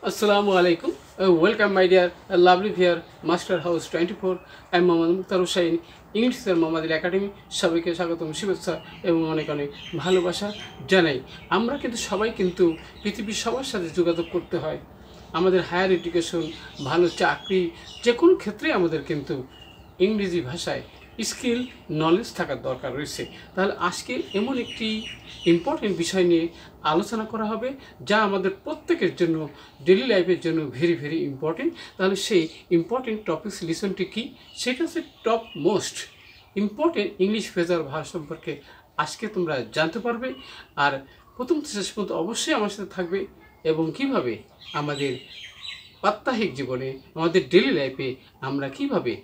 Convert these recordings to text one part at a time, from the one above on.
Assalamu alaikum. Welcome, my dear lovely viewer, Master House 24. I am Mohammad Mukhtar Hussain, English sir Mohammad academy. সবাইকে স্বাগতম, শুভেচ্ছা এবং অনেক অনেক ভালোবাসা জানাই। আমরা কিন্তু সবাই কিন্তু পৃথিবীর সবার সাথে যোগাযোগ করতে হয়। আমাদের হায়ার এডুকেশন, ভালো চাকরি, যে কোনো ক্ষেত্রে আমাদের কিন্তু ইংরেজি ভাষায় স্কিল নলেজ থাকার দরকার রয়েছে। তাহলে আজকে এমন একটি ইম্পর্টেন্ট বিষয় নিয়ে আলোচনা করা হবে যা আমাদের প্রত্যেকের জন্য ডেইলি লাইফের জন্য ভেরি ভেরি ইম্পর্টেন্ট। তাহলে সেই ইম্পর্টেন্ট টপিকস লিসনটি কী, সেটা হচ্ছে top most important English phrasal verb সম্পর্কে আজকে তোমরা জানতে পারবে। আর প্রথম থেকে শেষ পর্যন্ত অবশ্যই আমার সাথে থাকবে এবং কিভাবে আমাদের প্রাত্যহিক জীবনে, আমাদের ডেইলি লাইফে আমরা কিভাবে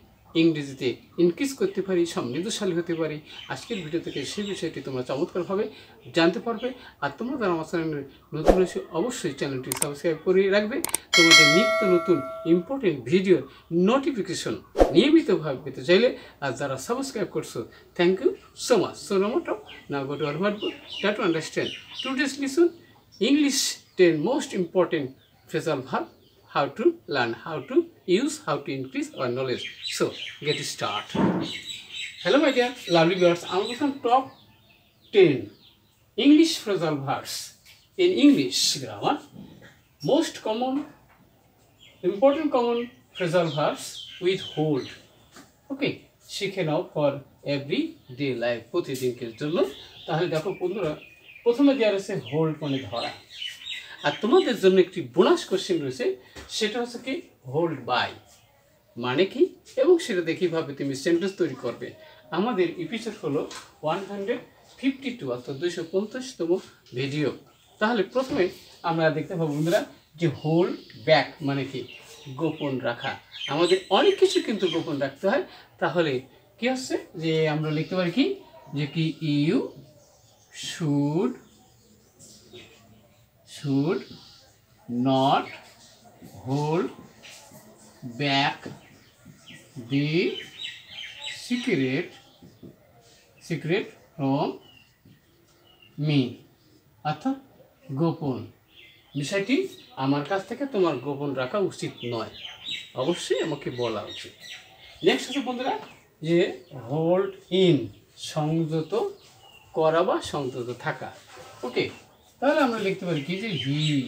ইংরেজিতে ইনক্রিজ করতে পারি, সমৃদ্ধশালী হতে পারি। আজকের ভিডিও থেকে সেই বিষয়টি তোমরা চমৎকারভাবে জানতে পারবে। আর তোমরা যারা আমার চ্যানেলে নতুন রয়েছে অবশ্যই চ্যানেলটি সাবস্ক্রাইব করে রাখবে। তোমাদের নিত্য নতুন ইম্পর্টেন্ট ভিডিওর নোটিফিকেশন নিয়মিতভাবে পেতে চাইলে, আর যারা সাবস্ক্রাইব করছো, thank you so much. So no matter now go to our word book, try to understand today's lesson English 10 most important phrasal verb, how to learn, how to use, how to increase our knowledge. So get start. Hello my dear lovely viewers, I'm going to top 10 English phrasal verbs in English grammar. Most common, important common phrasal verbs with hold. Okay, শিখে নাও for every day life, প্রতিদিনকের জন্য। তাহলে দেখো বন্ধুরা, প্রথমে দেওয়া রয়েছে হোল্ড মানে ধরা। আর তোমাদের জন্য একটি বোনাস কোশ্চেন রয়েছে, সেটা হচ্ছে কি হোল্ড বাই মানে কি, এবং সেটা দেখে কীভাবে তুমি সেন্টেন্স তৈরি করবে। আমাদের এপিসোড হলো 152, অর্থাৎ 250তম ভিডিও। তাহলে প্রথমে আমরা দেখতে পাবো বন্ধুরা যে হোল্ড ব্যাক মানে কি, গোপন রাখা। আমাদের অনেক কিছু কিন্তু গোপন রাখতে হয়। তাহলে কি হচ্ছে যে আমরা লিখতে পারি কি, যে কি you should not hold back the secret from me, অর্থাৎ গোপন বিষয়টি আমার কাছ থেকে তোমার গোপন রাখা উচিত নয়, অবশ্যই আমাকে বলা উচিত। নেক্সট হচ্ছে বন্ধুরা যে হোল্ড ইন, সংযত করা বা সংযত থাকা। ওকে, তাহলে আমরা লিখতে পারি কি যে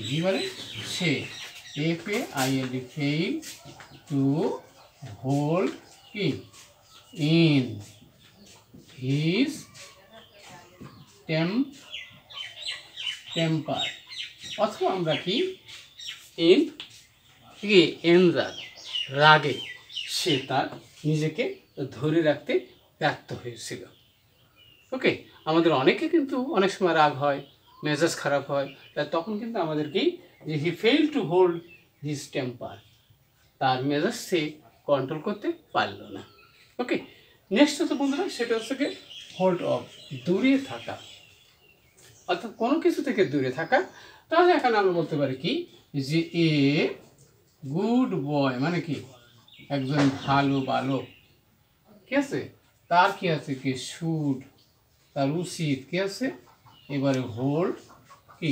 হি মানে সে, FAILD, ফেইল টু হোল্ড কি ইন হিজ টেম্পার, অথবা আমরা কি ইন কি এনজার, রাগে সে তার নিজেকে ধরে রাখতে ব্যর্থ হয়েছিল। ওকে, আমাদের অনেকে কিন্তু অনেক সময় রাগ হয়, মেজাজ খারাপ হয়, তাই তখন কিন্তু আমাদের কি যে he fail to hold his temper, তার মেজাজ সে কন্ট্রোল করতে পারলো না। ওকে, নেক্সট হচ্ছে বন্ধুরা সেটা হচ্ছে কি হোল্ড অফ, দূরে থাকা, অর্থাৎ কোনো কিছু থেকে দূরে থাকা। তাহলে এখানে আমরা বলতে পারি কি যে এ গুড বয় মানে কি একজন ভালো বালক, ঠিক আছে, তার কি আছে কি শুড, তার উচিত কি আছে, এবারে হোল্ড কি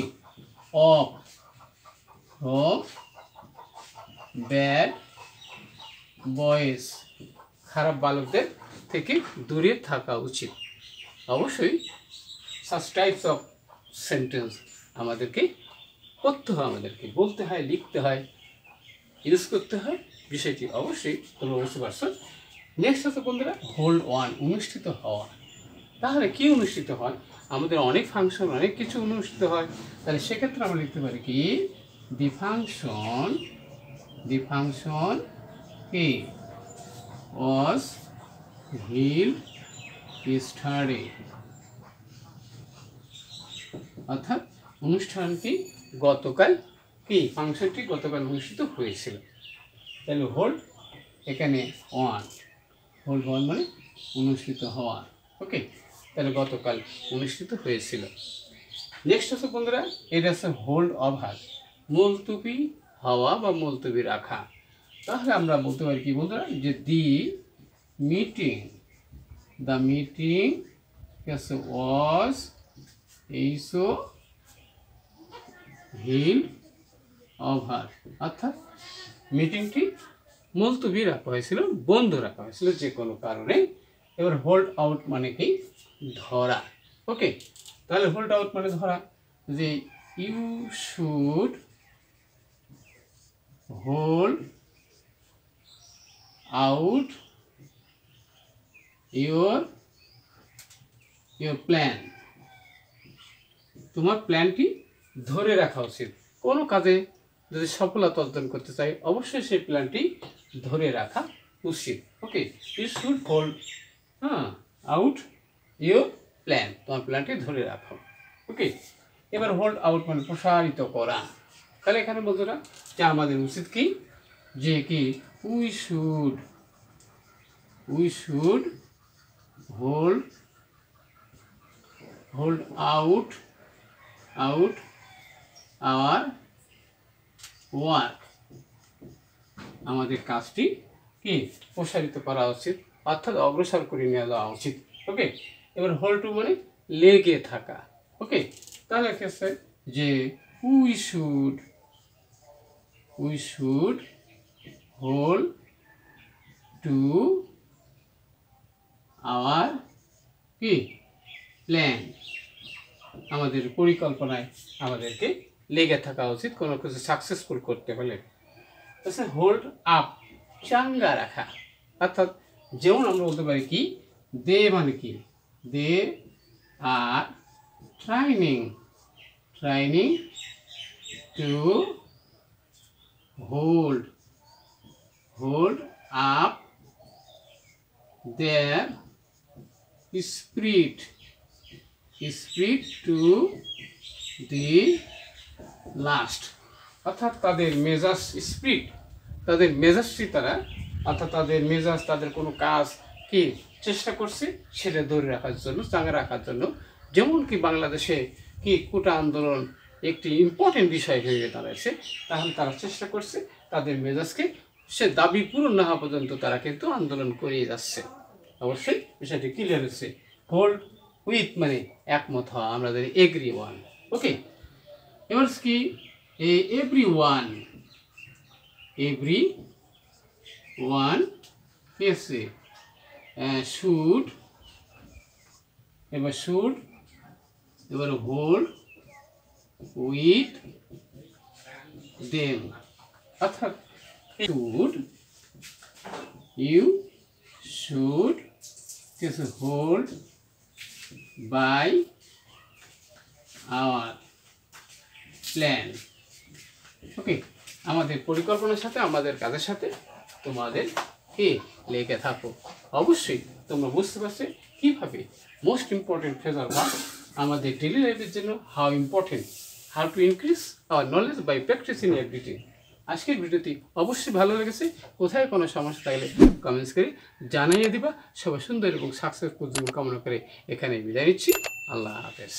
অফ ব্যাড বয়েস, খারাপ বালকদের থেকে দূরে থাকা উচিত। অবশ্যই সাচ টাইপস অফ সেন্টেন্স আমাদেরকে পড়তে হয়, আমাদেরকে বলতে হয়, লিখতে হয়, ইউজ করতে হয়। বিষয়টি অবশ্যই তোমরা বুঝতে পারছো। নেক্সট হচ্ছে বন্ধুরা হোল্ড ওয়ান, অনুষ্ঠিত হওয়া। তাহলে কি অনুষ্ঠিত হয়, আমাদের অনেক ফাংশন, অনেক কিছু অনুষ্ঠিত হয়। তাহলে সেক্ষেত্রে আমরা লিখতে পারি কি দি ফাংশন কি ওয়াজ হেল্ড ইয়েস্টারডে, অর্থাৎ অনুষ্ঠানটি গতকাল কি, ফাংশনটি গতকাল অনুষ্ঠিত হয়েছিল। তাহলে হোল্ড এখানে ওয়ান, হোল্ড ওয়ান মানে অনুষ্ঠিত হওয়া। ওকে, তাহলে গতকাল অনুষ্ঠিত হয়েছিল। নেক্সট হচ্ছে বন্ধুরা এটা হচ্ছে হোল্ড ওভার, মুলতুবি হওয়া বা মুলতুবি রাখা। তাহলে আমরা বলতে পারি কি বন্ধুরা যে the meeting was also held over, অর্থাৎ মিটিংটি মুলতবি রাখা হয়েছিল, বন্ধ রাখা হয়েছিল যে কোনো কারণে। এবার হোল্ড আউট মানে কি? ধরা। ওকে, তাহলে হোল্ড আউট মানে ধরা, যে you should hold out your plan. তোমার প্ল্যানটি ধরে রাখা উচিত। কোনো কাজে যদি সফলতা অর্জন করতে চাই, অবশ্যই সেই প্ল্যানটি ধরে রাখা উচিত। Okay, you should hold out your plan, তোমার প্ল্যানটি ধরে রাখো। ওকে, এবার হোল্ড আউট মানে প্রসারিত করা। তাহলে এখানে বন্ধুরা যে আমাদের উচিত কি, যে কি we should hold out our work, আমাদের কাজটি কি প্রসারিত করা উচিত, অর্থাৎ অগ্রসর করে নিয়ে যাওয়া উচিত। ওকে, এবার হোল্ড টু মানে লেগে থাকা। ওকে, তাহলে ক্ষেত্রে যে we should hold to our কি প্ল্যান, আমাদের পরিকল্পনায় আমাদেরকে লেগে থাকা উচিত কোনো কিছু সাকসেসফুল করতে হলে। তাছাড়া হোল্ড আপ চাঙ্গা রাখা, অর্থাৎ যেমন আমরা বলতে পারি কি, দে মানে কি, they are trying to hold up their spirit to the last, অর্থাৎ তাদের মেজাজ স্পিরিট, তাদের মেজাজটি তারা, অর্থাৎ তাদের মেজাজ, তাদের কোনো কাজ কি চেষ্টা করছে সেটা ধরে রাখার জন্য, চাঙ্গা রাখার জন্য। যেমন কি বাংলাদেশে কি কোটা আন্দোলন একটি ইম্পর্টেন্ট বিষয় হয়ে দাঁড়াচ্ছে, তাহলে তারা চেষ্টা করছে তাদের মেজাজকে সে দাবি পূরণ না হওয়া পর্যন্ত তারা কিন্তু আন্দোলন করিয়ে যাচ্ছে। অবশ্যই বিষয়টি ক্লিয়ার হচ্ছে। হোল্ড উইথ মানে একমত হওয়া, আমাদের এগ্রি ওয়ান। ওকে, এবার কি এভরি ওয়ান কি আছে, শুড, এবার হোল্ড উইথ দেম, অর্থাৎ you should hold by our plan. Okay, আমাদের পরিকল্পনার সাথে, আমাদের কাজের সাথে তোমাদের কি লেগে থাকো। অবশ্যই তোমরা বুঝতে পারছো কীভাবে মোস্ট ইম্পর্টেন্ট ফেজার ওয়ার্ক আমাদের ডেলি লাইফের জন্য how to increase our knowledge by practicing everything. আজকের ভিডিওটি অবশ্যই ভালো লেগেছে। কোথায় কোনো সমস্যা থাকলে কমেন্টস করে জানিয়ে দিবা। সবাই সুন্দর এবং সাকসেসফুল জীবন কামনা করে এখানে বিদায় নিচ্ছি। আল্লাহ হাফেজ।